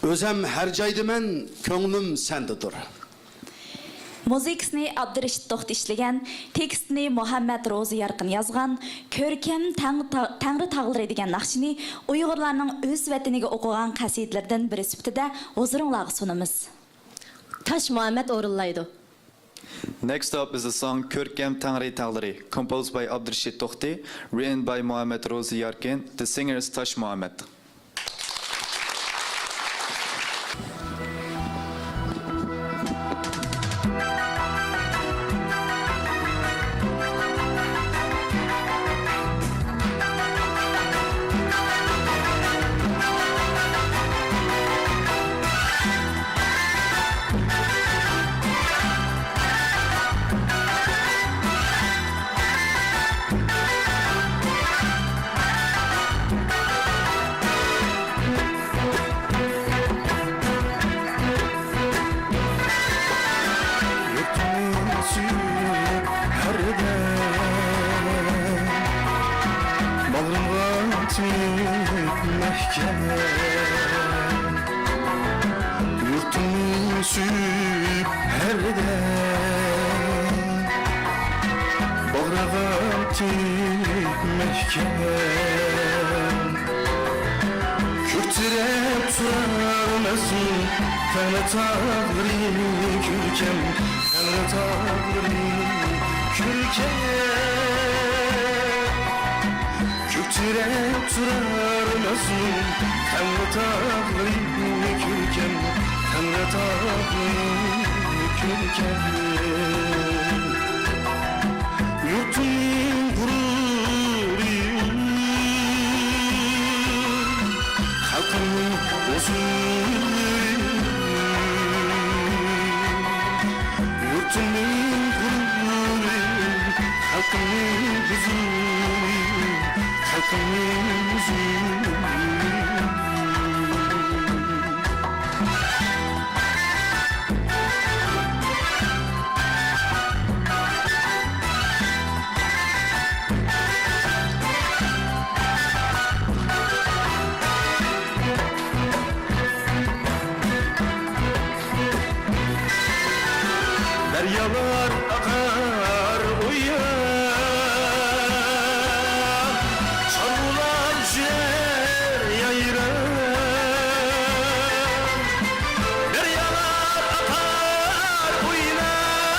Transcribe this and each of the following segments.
Özem her caydımen, köngülüm sendedir. Muzikasını Abdurashid To'xti işlegan, tekstini Muhammad Rozi Yarqin yazgan, ko'rkam Tangri tağları degan naqshini Uyg'urlarning o'z vataniga o'qigan qasidalardan biri sifatida huzuringizga sunamiz. Taş Muhammed o'rinlaydi. Next up is the song Körkem Tangri Tağları, composed by Abdurashid To'xti, written by Muhammad Rozi Yarqin. The singer is Tash Muhammad. Yurtunu suyup herden Bağrağım tikmekken Kürtürep turarmazın Tanrı tağları kürkem Tanrı tağları kürkem Kürtürep turarmazın Tanrı tağları kürkem Tanrı tağları kürkem Yurtun gururuyum Halkımın huzuruyum Yurtumun gururuyum Halkımın huzuruyum Halkımın huzuruyum Deryalar akar uyan Çarmılar ciğer yayran Deryalar akar uyan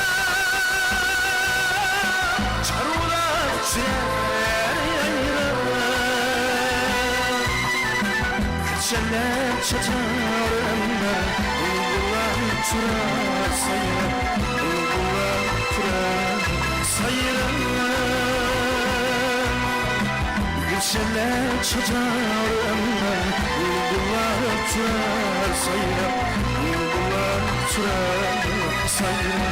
Çarmılar ciğer yayran Keçeler çatarında Bulgular turar sayar Gülşenler çacarımda Bulgular turar sayra Bulgular turar sayra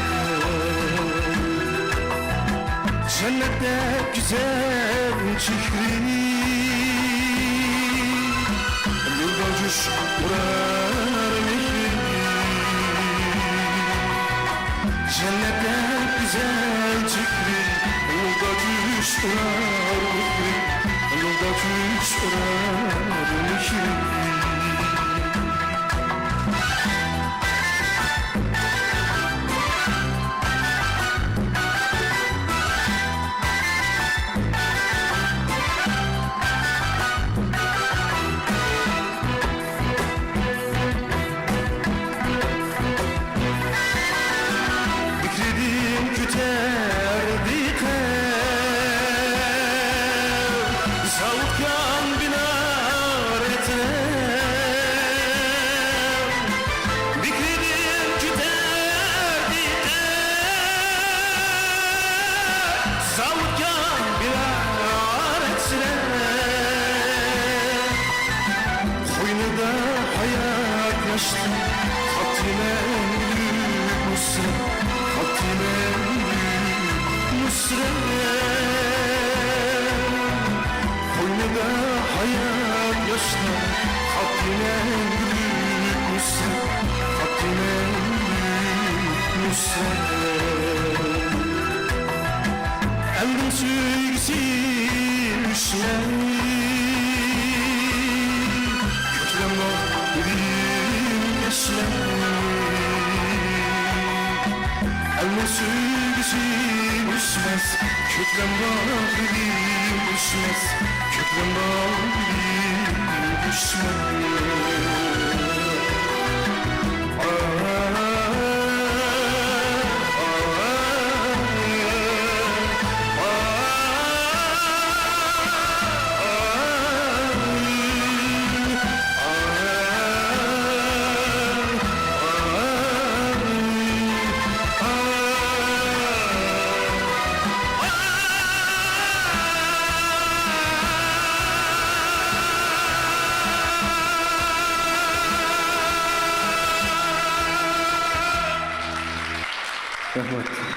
Cennette güzel çihri Yurda cuş uğrar mihri Cennette güzel çihri Yurda cuş uğrar mihri Yolda kuş uğrar mihri Fikredim küterdi Savutkan binar eter Fikredim küterdi Savutkan binar eter Koynuda hayat yaşlı Hatime büyük nusret Hatime büyük nusret Koynuda hayat yaşlı Hatime büyük nusret Hatime büyük nusret Elden sürgüsü üşler Köklem var bir Köklümün sürgüsü düşmez, köklüm bağlı düşmez, köklüm bağlı düşmez. Rahmat.